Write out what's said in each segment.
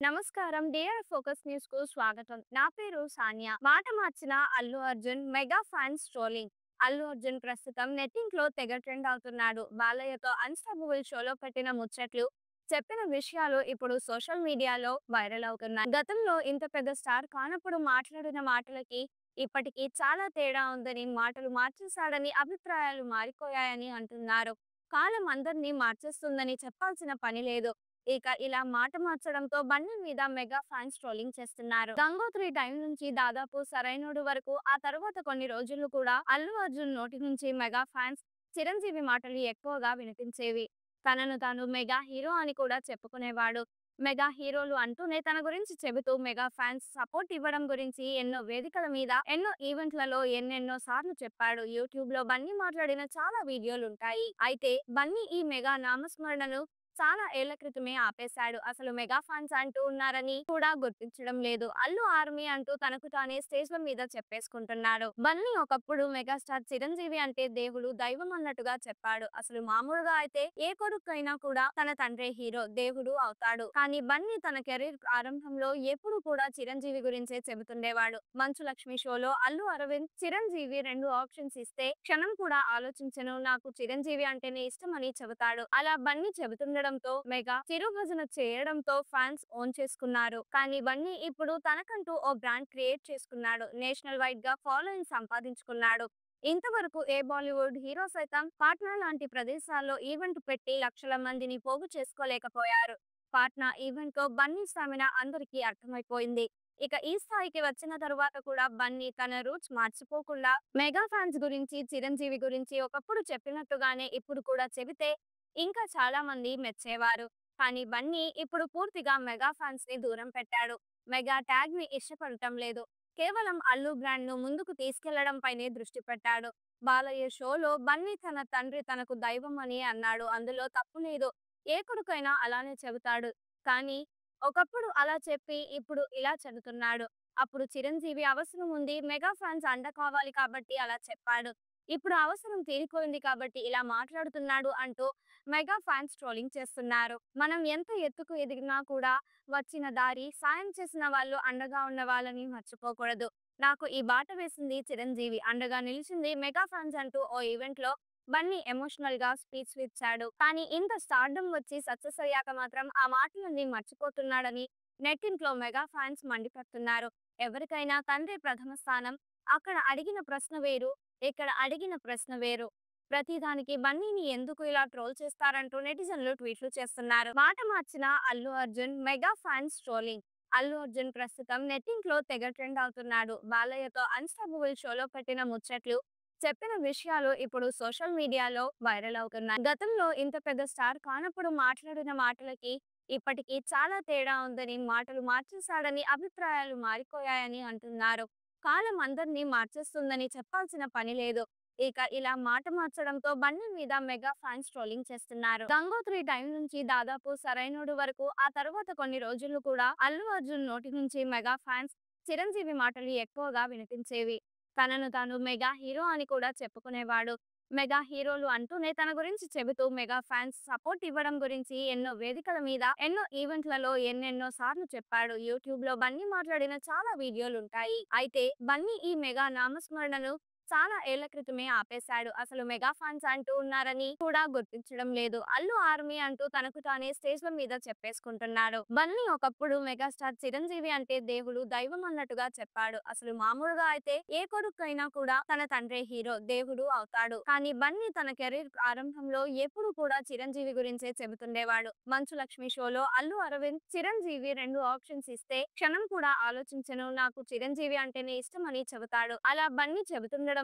నమస్కారం. Dear focus news కు స్వాగతం. నా పేరు సానియా. మాట మార్చిన Allu Arjun mega fans trolling. Allu Arjun ప్రస్తుతం నెట్టింగ్ లో తెగ ట్రెండ్ అవుతున్నాడు. బాలయ్యతో అన్స్టాపబుల్ షోలో పెట్టిన ముచ్చట్లు, చెప్పిన విషయాలు ఇప్పుడు సోషల్ మీడియాలో వైరల్ అవుతున్నాయి. గతంలో ఇంత పెద్ద స్టార్ కానప్పుడు మాట్లాడిన మాటలకి ఇప్పటికీ చాలా తేడా ఉందని, మాటలు మార్చేశాడని, అభిప్రాయాలు మారిపోయాయని అంటున్నారు. కాలం అందరినీ మార్చేస్తుందని చెప్పాల్సిన పని లేదు. ఇక ఇలా మాట మార్చడంతో బన్నీ మీద మెగా ఫ్యాన్స్ ట్రోలింగ్ చేస్తున్నారు. గంగోత్రి టైం నుంచి దాదాపు సరైనోడు వరకు, ఆ తర్వాత కొన్ని రోజులు కూడా అల్లు అర్జున్ నోటి నుంచి మెగా ఫ్యాన్స్ చిరంజీవి మాటలు ఎక్కువగా వినిపించేవి. తనను తాను మెగా హీరో అని కూడా చెప్పుకునేవాడు. మెగా హీరోలు అంటూనే తన గురించి చెబుతూ మెగా ఫ్యాన్స్ సపోర్ట్ ఇవ్వడం గురించి ఎన్నో వేదికల మీద, ఎన్నో ఈవెంట్లలో ఎన్నెన్నో సార్లు చెప్పాడు. యూట్యూబ్ లో బన్నీ మాట్లాడిన చాలా వీడియోలుంటాయి. అయితే బన్నీ ఈ మెగా నామస్మరణను చాలా ఏళ్ల క్రితమే ఆపేశాడు. అసలు మెగా ఫ్యాన్స్ అంటూ ఉన్నారని కూడా గుర్తించడం లేదు. అల్లు ఆర్మీ అంటూ తనకు తానే స్టేజ్ల మీద చెప్పేసుకుంటున్నాడు. బన్నీ ఒకప్పుడు మెగాస్టార్ చిరంజీవి అంటే దేవుడు, దైవం అన్నట్టుగా చెప్పాడు. అసలు మామూలుగా అయితే ఏ కొడుకైనా కూడా తన తండ్రే హీరో, దేవుడు అవుతాడు. కానీ బన్నీ తన కెరీర్ ఆరంభంలో ఎప్పుడు కూడా చిరంజీవి గురించే చెబుతుండేవాడు. మంచు లక్ష్మి షోలో అల్లు అరవింద్ చిరంజీవి రెండు ఆప్షన్స్ ఇస్తే క్షణం కూడా ఆలోచించను, నాకు చిరంజీవి అంటేనే ఇష్టమని చెబుతాడు. అలా బన్నీ చెబుతుండడంతో మెగా చిరుభజన చేయడంతో ఫ్యాన్స్ ఓన్ చేసుకున్నారు. కానీ బన్నీ ఇప్పుడు తనకంటూ ఓ బ్రాండ్ క్రియేట్ చేసుకున్నాడు. నేషనల్ వైడ్ గా ఫాలోయింగ్ సంపాదించుకున్నాడు. ఇంతవరకు ఏ బాలీవుడ్ హీరో సైతం పాట్నా లాంటి ప్రదేశాల్లో ఈవెంట్ పెట్టి లక్షల మందిని పోగు చేసుకోలేకపోయారు. పాట్నా ఈవెంట్ తో బన్నీ స్టామినా అందరికీ అర్థమైపోయింది. ఇక ఈ స్థాయికి వచ్చిన తరువాత కూడా బన్నీ తన రూట్స్ మార్చిపోకుండా మెగా ఫ్యాన్స్ గురించి, చిరంజీవి గురించి ఒకప్పుడు చెప్పినట్టుగానే ఇప్పుడు కూడా చెబితే ఇంకా చాలా మంది మెచ్చేవారు. కానీ బన్నీ ఇప్పుడు పూర్తిగా మెగా ఫ్యాన్స్ ని దూరం పెట్టాడు. మెగా ట్యాగ్ ని ఇష్టపడటం లేదు. కేవలం అల్లు బ్రాండ్ ను ముందుకు తీసుకెళ్లడం పైనే దృష్టి పెట్టాడు. బాలయ్య షోలో బన్నీ తన తండ్రి తనకు దైవం అని అన్నాడు. అందులో తప్పు లేదు. ఏ కొడుకైనా అలానే చెబుతాడు. కానీ ఒకప్పుడు అలా చెప్పి ఇప్పుడు ఇలా చెబుతున్నాడు. అప్పుడు చిరంజీవి అవసరం ఉంది, మెగా ఫ్యాన్స్ అండ కావాలి కాబట్టి అలా చెప్పాడు. ఇప్పుడు అవసరం తీరిపోయింది కాబట్టి ఇలా మాట్లాడుతున్నాడు అంటూ మెగా ఫ్యాన్స్ ట్రోలింగ్ చేస్తున్నారు. మనం ఎంత ఎత్తుకు ఎదిగినా కూడా వచ్చిన దారి, సాయం చేసిన వాళ్ళు, అండగా ఉన్న వాళ్ళని మర్చిపోకూడదు. నాకు ఈ బాట వేసింది చిరంజీవి, అండగా నిలిచింది మెగా ఫ్యాన్స్ అంటూ ఓ ఈవెంట్ లో బన్నీ ఎమోషనల్ గా స్పీచ్ ఇచ్చాడు. కానీ ఇంత స్టార్డమ్ వచ్చి సక్సెస్ అయ్యాక మాత్రం ఆ మాటలన్నీ మర్చిపోతున్నాడని నెట్టింట్లో మెగా ఫ్యాన్స్ మండిపడుతున్నారు. ఎవరికైనా తండ్రి ప్రథమ స్థానం. అక్కడ అడిగిన ప్రశ్న వేరు, ఇక్కడ అడిగిన ప్రశ్న వేరు. ప్రతిదానికి బన్నీని ఎందుకు ఇలా ట్రోల్ చేస్తారంటూ నెటిజన్లు ట్వీట్లు చేస్తున్నారు. మాట మార్చిన Allu Arjun mega fans trolling. Allu Arjun ప్రస్తుతం నెట్టింగ్ లో తెగ ట్రెండ్ అవుతున్నాడు. బాలయ్యతో అన్స్టాపబుల్ షోలో పెట్టిన ముచ్చట్లు, చెప్పిన విషయాలు ఇప్పుడు సోషల్ మీడియాలో వైరల్ అవుతున్నాయి. గతంలో ఇంత పెద్ద స్టార్ కానప్పుడు మాట్లాడిన మాటలకి ఇప్పటికీ చాలా తేడా ఉందని, మాటలు మార్చేశాడని, అభిప్రాయాలు మారిపోయాయని అంటున్నారు. కాలం అందరినీ మార్చేస్తుందని చెప్పాల్సిన పని లేదు. ఇక ఇలా మాట మార్చడంతో బన్నీ మీద మెగా ఫ్యాన్స్ ట్రోలింగ్ చేస్తున్నారు. గంగోత్రి టైం నుంచి దాదాపు సరైనోడు వరకు, ఆ తర్వాత కొన్ని రోజులు కూడా అల్లు అర్జున్ నోటి నుంచి మెగా ఫ్యాన్స్ చిరంజీవి మాటలు ఎక్కువగా వినిపించేవి. తనను తాను మెగా హీరో అని కూడా చెప్పుకునేవాడు. మెగా హీరోలు అంటూనే తన గురించి చెబుతూ మెగా ఫ్యాన్స్ సపోర్ట్ ఇవ్వడం గురించి ఎన్నో వేదికల మీద, ఎన్నో ఈవెంట్లలో ఎన్నెన్నో సార్లు చెప్పాడు. యూట్యూబ్ లో బన్నీ మాట్లాడిన చాలా వీడియోలుంటాయి. అయితే బన్నీ ఈ మెగా నామస్మరణను చాలా ఏళ్ల క్రితమే ఆపేశాడు. అసలు మెగా ఫ్యాన్స్ అంటూ ఉన్నారని కూడా గుర్తించడం లేదు. అల్లు ఆర్మీ అంటూ తనకు తానే స్టేజ్ల మీద చెప్పేసుకుంటున్నాడు. బన్నీ ఒకప్పుడు మెగాస్టార్ చిరంజీవి అంటే దేవుడు, దైవం అన్నట్టుగా చెప్పాడు. అసలు మామూలుగా అయితే ఏ కొడుకైనా కూడా తన తండ్రే హీరో, దేవుడు అవుతాడు. కానీ బన్నీ తన కెరీర్ ఆరంభంలో ఎప్పుడు కూడా చిరంజీవి గురించే చెబుతుండేవాడు. మంచు లక్ష్మి షోలో అల్లు అరవింద్ చిరంజీవి రెండు ఆప్షన్స్ ఇస్తే క్షణం కూడా ఆలోచించను, నాకు చిరంజీవి అంటేనే ఇష్టమని చెబుతాడు. అలా బన్నీ చెబుతుండడంతో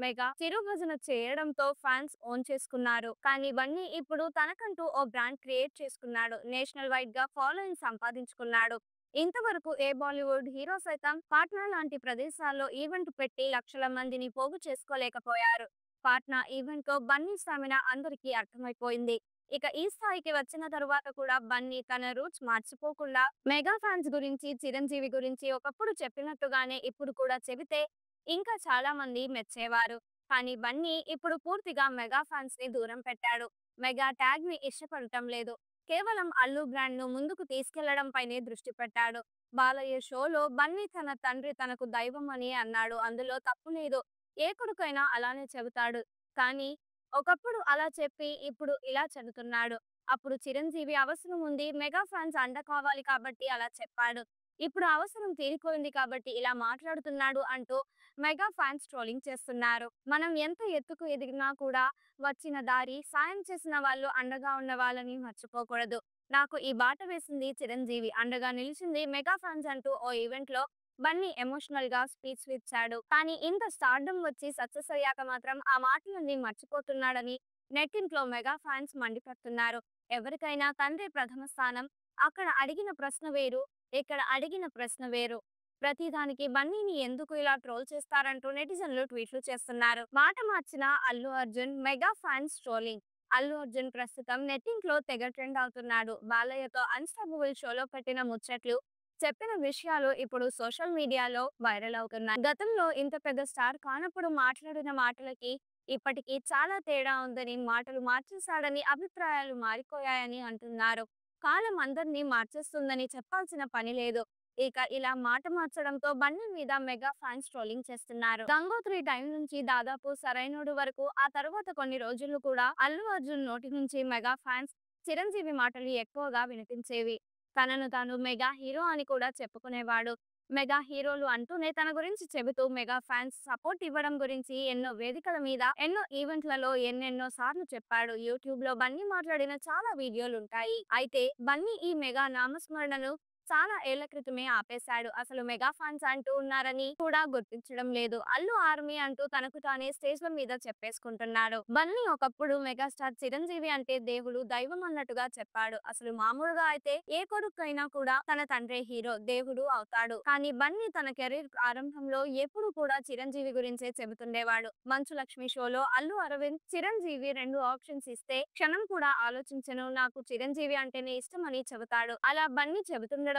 మెగా చిరుభజన చేయడంతో ఫ్యాన్స్ ఓన్ చేసుకున్నారు. కానీ బన్నీ ఇప్పుడు తనకంటూ ఓ బ్రాండ్ క్రియేట్ చేసుకున్నాడు. నేషనల్ వైడ్ గా ఫాలోయింగ్ సంపాదించుకున్నాడు. ఇంతవరకు ఏ బాలీవుడ్ హీరో సైతం పాట్నా లాంటి ప్రదేశాల్లో ఈవెంట్ పెట్టి లక్షల మందిని పోగు చేసుకోలేకపోయారు. పాట్నా ఈవెంట్ తో బన్నీ స్టామినా అందరికీ అర్థమైపోయింది. ఇక ఈ స్థాయికి వచ్చిన తరువాత కూడా బన్నీ తన రూట్స్ మార్చిపోకుండా మెగా ఫ్యాన్స్ గురించి, చిరంజీవి గురించి ఒకప్పుడు చెప్పినట్టుగానే ఇప్పుడు కూడా చెబితే ఇంకా చాలా మంది మెచ్చేవారు. కానీ బన్నీ ఇప్పుడు పూర్తిగా మెగా ఫ్యాన్స్ ని దూరం పెట్టాడు. మెగా ట్యాగ్ ని ఇష్టపడటం లేదు. కేవలం అల్లు బ్రాండ్‌ను ముందుకు తీసుకెళ్లడంపైనే దృష్టి పెట్టాడు. బాలయ్య షోలో బన్నీ తన తండ్రి తనకు దైవం అని అన్నాడు. అందులో తప్పు లేదు. ఏ కొడుకైనా అలానే చెబుతాడు. కానీ ఒకప్పుడు అలా చెప్పి ఇప్పుడు ఇలా చెబుతున్నాడు. అప్పుడు చిరంజీవి అవసరం ఉంది. మెగా ఫ్యాన్స్ అండ కావాలి కాబట్టి అలా చెప్పాడు. ఇప్పుడు అవసరం తీరిపోయింది కాబట్టి ఇలా మాట్లాడుతున్నాడు అంటూ మెగా ఫ్యాన్స్ ట్రోలింగ్ చేస్తున్నారు. మనం ఎంత ఎత్తుకు ఎదిగినా కూడా వచ్చిన దారి సాయం చేసిన వాళ్ళు అండగా ఉన్న వాళ్ళని మర్చిపోకూడదు. నాకు ఈ బాట వేసింది చిరంజీవి. అండగా నిలిచింది మెగా ఫ్యాన్స్ అంటూ ఓ ఈవెంట్ లో బన్నీ ఎమోషనల్ గా స్పీచ్ ఇచ్చాడు. కానీ ఇంత స్టార్డమ్ వచ్చి సక్సెస్ అయ్యాక మాత్రం ఆ మాటలన్నీ మర్చిపోతున్నాడని నెట్టింట్లో మెగా ఫ్యాన్స్ మండిపడుతున్నారు. ఎవరికైనా తండ్రి ప్రథమ స్థానం. అక్కడ అడిగిన ప్రశ్న వేరు, ఇక్కడ అడిగిన ప్రశ్న వేరు. ప్రతిదానికి బన్నీని ఎందుకు ఇలా ట్రోల్ చేస్తారంటూ నెటిజన్లు ట్వీట్లు చేస్తున్నారు. మాట మార్చిన Allu Arjun mega fans trolling. Allu Arjun ప్రస్తుతం నెట్టింట్లో తెగ ట్రెండ్ అవుతున్నాడు. బాలయ్యతో అన్స్టాపబుల్ షోలో పెట్టిన ముచ్చట్లు, చెప్పిన విషయాలు ఇప్పుడు సోషల్ మీడియాలో వైరల్ అవుతున్నాయి. గతంలో ఇంత పెద్ద స్టార్ కానప్పుడు మాట్లాడిన మాటలకి ఇప్పటికి చాలా తేడా ఉందని, మాటలు మార్చేశాడని, అభిప్రాయాలు మారిపోయాయని అంటున్నారు. కాలం అందరినీ మార్చేస్తుందని చెప్పాల్సిన పని లేదు. ఇక ఇలా మాట మార్చడంతో బన్నీ మీద మెగా ఫ్యాన్స్ ట్రోలింగ్ చేస్తున్నారు. గంగోత్రి టైం నుంచి దాదాపు సరైనోడు వరకు ఆ తర్వాత కొన్ని రోజులు కూడా అల్లు అర్జున్ నోటి నుంచి మెగా ఫ్యాన్స్ చిరంజీవి మాటలు ఎక్కువగా వినిపించేవి. తనను తాను మెగా హీరో అని కూడా చెప్పుకునేవాడు. మెగా హీరోలు అంటూనే తన గురించి చెబుతూ మెగా ఫ్యాన్స్ సపోర్ట్ ఇవ్వడం గురించి ఎన్నో వేదికల మీద ఎన్నో ఈవెంట్లలో ఎన్నెన్నో సార్లు చెప్పాడు. యూట్యూబ్ లో బన్నీ మాట్లాడిన చాలా వీడియోలుంటాయి. అయితే బన్నీ ఈ మెగా నామస్మరణను చాలా ఏళ్ల క్రితమే ఆపేశాడు. అసలు మెగా ఫ్యాన్స్ అంటూ ఉన్నారని కూడా గుర్తించడం లేదు. అల్లు ఆర్మీ అంటూ తనకు తానే స్టేజ్ల మీద చెప్పేసుకుంటున్నాడు. బన్నీ ఒకప్పుడు మెగాస్టార్ చిరంజీవి అంటే దేవుడు, దైవం అన్నట్టుగా చెప్పాడు. అసలు మామూలుగా అయితే ఏ కొడుకైనా కూడా తన తండ్రే హీరో, దేవుడు అవుతాడు. కానీ బన్నీ తన కెరీర్ ఆరంభంలో ఎప్పుడు కూడా చిరంజీవి గురించే చెబుతుండేవాడు. మంచు లక్ష్మి షోలో అల్లు అరవింద్ చిరంజీవి 2 ఆప్షన్స్ ఇస్తే క్షణం కూడా ఆలోచించను, నాకు చిరంజీవి అంటేనే ఇష్టమని చెబుతాడు. అలా బన్నీ చెబుతుండడంతో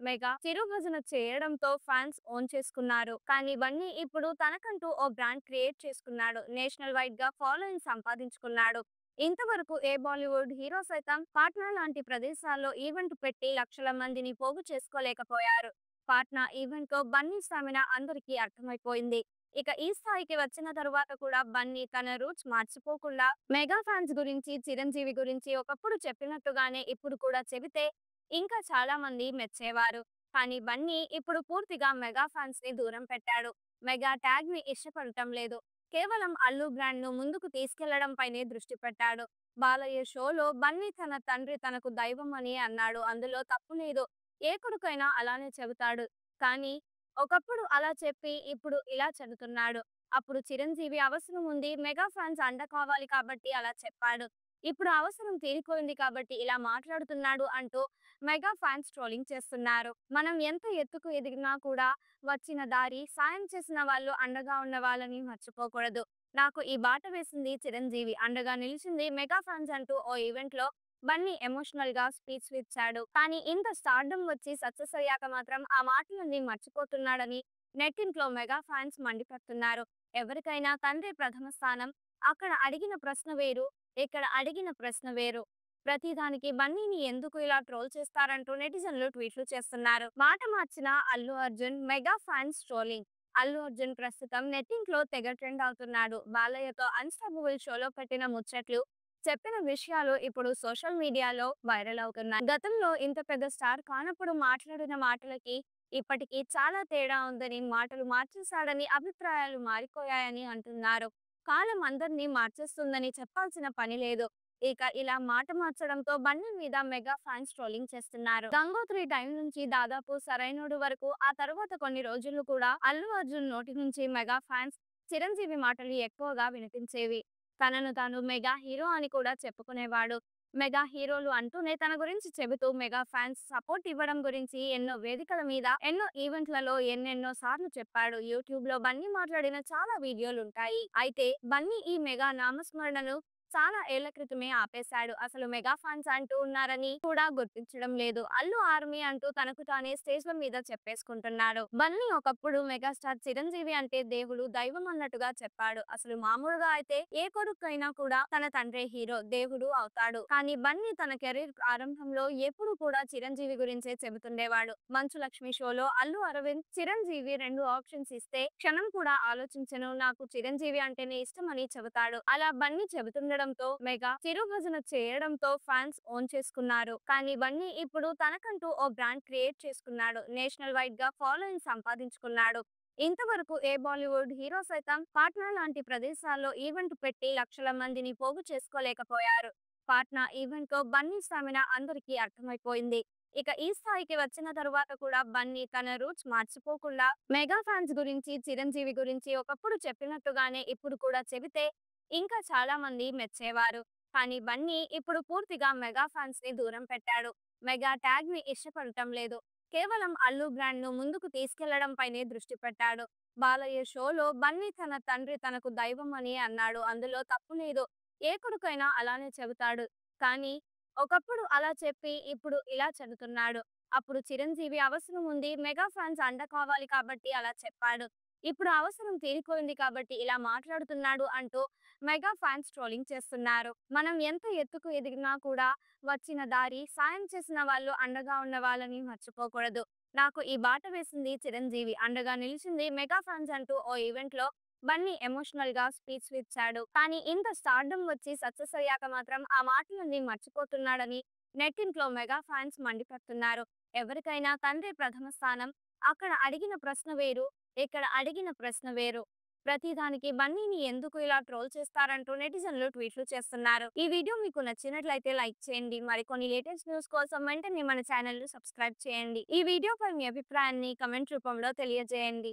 మెగా చిరుభజన చేయడంతో ఫ్యాన్స్ ఓన్ చేసుకున్నారు. కానీ బన్నీ ఇప్పుడు తనకంటూ ఓ బ్రాండ్ క్రియేట్ చేసుకున్నాడు. నేషనల్ వైడ్ గా ఫాలోయింగ్ సంపాదించుకున్నాడు. ఇంతవరకు ఏ బాలీవుడ్ హీరో సైతం పాట్నా లాంటి ప్రదేశాల్లో ఈవెంట్ పెట్టి లక్షల మందిని పోగు చేసుకోలేకపోయారు. పాట్నా ఈవెంట్ తో బన్నీ స్టామినా అందరికీ అర్థమైపోయింది. ఇక ఈ స్థాయికి వచ్చిన తరువాత కూడా బన్నీ తన రూట్స్ మార్చిపోకుండా మెగా ఫ్యాన్స్ గురించి, చిరంజీవి గురించి ఒకప్పుడు చెప్పినట్టుగానే ఇప్పుడు కూడా చెబితే ఇంకా చాలా మంది మెచ్చేవారు. కానీ బన్నీ ఇప్పుడు పూర్తిగా మెగా ఫ్యాన్స్ ని దూరం పెట్టాడు. మెగా ట్యాగ్ ని ఇష్టపడటం లేదు. కేవలం అల్లు బ్రాండ్ ను ముందుకు తీసుకెళ్లడంపైనే దృష్టి పెట్టాడు. బాలయ్య షోలో బన్నీ తన తండ్రి తనకు దైవం అని అన్నాడు. అందులో తప్పు లేదు. ఏ కొడుకైనా అలానే చెబుతాడు. కానీ ఒకప్పుడు అలా చెప్పి ఇప్పుడు ఇలా చెబుతున్నాడు. అప్పుడు చిరంజీవి అవసరం ఉంది. మెగా ఫ్యాన్స్ అండ కావాలి కాబట్టి అలా చెప్పాడు. ఇప్పుడు అవసరం తీరిపోయింది కాబట్టి ఇలా మాట్లాడుతున్నాడు అంటూ మెగా ఫ్యాన్స్ ట్రోలింగ్ చేస్తున్నారు. మనం ఎంత ఎత్తుకు ఎదిగినా కూడా వచ్చిన దారి సాయం చేసిన వాళ్ళు అండగా ఉన్న వాళ్ళని మర్చిపోకూడదు. నాకు ఈ బాట వేసింది చిరంజీవి. అండగా నిలిచింది మెగా ఫ్యాన్స్ అంటూ ఓ ఈవెంట్ లో బన్నీ ఎమోషనల్ గా స్పీచ్ ఇచ్చాడు. కానీ ఇంత స్టార్డమ్ వచ్చి సక్సెస్ అయ్యాక మాత్రం ఆ మాటలన్నీ మర్చిపోతున్నాడని నెట్టింట్లో మెగా ఫ్యాన్స్ మండిపడుతున్నారు. ఎవరికైనా తండ్రి ప్రథమ స్థానం. అక్కడ అడిగిన ప్రశ్న వేరు, ఇక్కడ అడిగిన ప్రశ్న వేరు. ప్రతిదానికి బన్నీని ఎందుకు ఇలా ట్రోల్ చేస్తారంటూ నెటిజన్లు ట్వీట్లు చేస్తున్నారు. మాట మార్చిన Allu Arjun mega fans trolling. Allu Arjun ప్రస్తుతం నెట్టింట్లో తెగ ట్రెండ్ అవుతున్నాడు. బాలయ్యతో అన్స్టాపబుల్ షోలో పెట్టిన ముచ్చట్లు, చెప్పిన విషయాలు ఇప్పుడు సోషల్ మీడియాలో వైరల్ అవుతున్నాయి. గతంలో ఇంత పెద్ద స్టార్ కానప్పుడు మాట్లాడిన మాటలకి ఇప్పటికి చాలా తేడా ఉందని, మాటలు మార్చేశాడని, అభిప్రాయాలు మారిపోయాయని అంటున్నారు. కాలం అందరినీ మార్చేస్తుందని చెప్పాల్సిన పని లేదు. ఇక ఇలా మాట మార్చడంతో బన్నీ మీద మెగా ఫ్యాన్స్ ట్రోలింగ్ చేస్తున్నారు. గంగోత్రి టైం నుంచి దాదాపు సరైనోడు వరకు ఆ తర్వాత కొన్ని రోజులు కూడా అల్లు అర్జున్ నోటి నుంచి మెగా ఫ్యాన్స్ చిరంజీవి మాటలు ఎక్కువగా వినిపించేవి. తనను తాను మెగా హీరో అని కూడా చెప్పుకునేవాడు. మెగా హీరోలు అంటూనే తన గురించి చెబుతూ మెగా ఫ్యాన్స్ సపోర్ట్ ఇవ్వడం గురించి ఎన్నో వేదికల మీద ఎన్నో ఈవెంట్లలో ఎన్నెన్నో సార్లు చెప్పాడు. యూట్యూబ్ లో బన్నీ మాట్లాడిన చాలా వీడియోలుంటాయి. అయితే బన్నీ ఈ మెగా నామస్మరణను చాలా ఏళ్ల క్రితమే ఆపేశాడు. అసలు మెగా ఫ్యాన్స్ అంటూ ఉన్నారని కూడా గుర్తించడం లేదు. అల్లు ఆర్మీ అంటూ తనకు తానే స్టేజ్‌ల మీద చెప్పేసుకుంటున్నాడు. బన్నీ ఒకప్పుడు మెగాస్టార్ చిరంజీవి అంటే దేవుడు, దైవం అన్నట్టుగా చెప్పాడు. అసలు మామూలుగా అయితే ఏ కొడుకైనా కూడా తన తండ్రే హీరో, దేవుడు అవుతాడు. కానీ బన్నీ తన కెరీర్ ఆరంభంలో ఎప్పుడు కూడా చిరంజీవి గురించే చెబుతుండేవాడు. 'మంచు లక్ష్మి' షోలో అల్లు అరవింద్ చిరంజీవి 2 ఆప్షన్స్ ఇస్తే క్షణం కూడా ఆలోచించను, నాకు చిరంజీవి అంటేనే ఇష్టమని చెబుతాడు. అలా బన్నీ చెబుతుండడంతో మెగా చిరుభజన చేయడంతో ఫ్యాన్స్ ఓన్ చేసుకున్నారు. కానీ బన్నీ ఇప్పుడు తనకంటూ ఓ బ్రాండ్ క్రియేట్ చేసుకున్నాడు. నేషనల్ వైడ్ గా ఫాలోయింగ్ సంపాదించుకున్నాడు. ఇంతవరకు ఏ బాలీవుడ్ హీరో సైతం పాట్నా లాంటి ప్రదేశాల్లో ఈవెంట్ పెట్టి లక్షల మందిని పోగు చేసుకోలేకపోయారు. పాట్నా ఈవెంట్ తో బన్నీ స్టామినా అందరికీ అర్థమైపోయింది. ఇక ఈ స్థాయికి వచ్చిన తరువాత కూడా బన్నీ తన రూట్స్ మార్చిపోకుండా మెగా ఫ్యాన్స్ గురించి, చిరంజీవి గురించి ఒకప్పుడు చెప్పినట్టుగానే ఇప్పుడు కూడా చెబితే ఇంకా చాలా మంది మెచ్చేవారు. కానీ బన్నీ ఇప్పుడు పూర్తిగా మెగా ఫ్యాన్స్ ని దూరం పెట్టాడు. మెగా ట్యాగ్ ని ఇష్టపడటం లేదు. కేవలం అల్లు బ్రాండ్ ను ముందుకు తీసుకెళ్లడం పైనే దృష్టి పెట్టాడు. బాలయ్య షోలో బన్నీ తన తండ్రి తనకు దైవం అని అన్నాడు. అందులో తప్పు లేదు. ఏ కొడుకైనా అలానే చెబుతాడు. కానీ ఒకప్పుడు అలా చెప్పి ఇప్పుడు ఇలా చెబుతున్నాడు. అప్పుడు చిరంజీవి అవసరం ఉంది, మెగా ఫ్యాన్స్ అండ కావాలి కాబట్టి అలా చెప్పాడు. ఇప్పుడు అవసరం తీరిపోయింది కాబట్టి ఇలా మాట్లాడుతున్నాడు అంటూ మెగా ఫ్యాన్స్ ట్రోలింగ్ చేస్తున్నారు. మనం ఎంత ఎత్తుకు ఎదిగినా కూడా వచ్చిన దారి సాయం చేసిన వాళ్ళు, అండగా ఉన్న వాళ్ళని మర్చిపోకూడదు. నాకు ఈ బాట వేసింది చిరంజీవి, అండగా నిలిచింది మెగా ఫ్యాన్స్ అంటూ ఓ ఈవెంట్ లో బన్నీ ఎమోషనల్ గా స్పీచ్ ఇచ్చాడు. కానీ ఇంత స్టార్డమ్ వచ్చి సక్సెస్ అయ్యాక మాత్రం ఆ మాటలన్నీ మర్చిపోతున్నాడని నెట్టింట్లో మెగా ఫ్యాన్స్ మండిపడుతున్నారు. ఎవరికైనా తండ్రి ప్రథమ స్థానం. అక్కడ అడిగిన ప్రశ్న వేరు, ఇక్కడ అడిగిన ప్రశ్న వేరు. ప్రతిదానికి బన్నీని ఎందుకు ఇలా ట్రోల్ చేస్తారంటూ నెటిజన్లు ట్వీట్లు చేస్తున్నారు. ఈ వీడియో మీకు నచ్చినట్లయితే లైక్ చేయండి. మరికొన్ని లేటెస్ట్ న్యూస్ కోసం వెంటనే మన ఛానల్ ను సబ్స్క్రైబ్ చేయండి. ఈ వీడియోపై మీ అభిప్రాయాన్ని కమెంట్ రూపంలో తెలియజేయండి.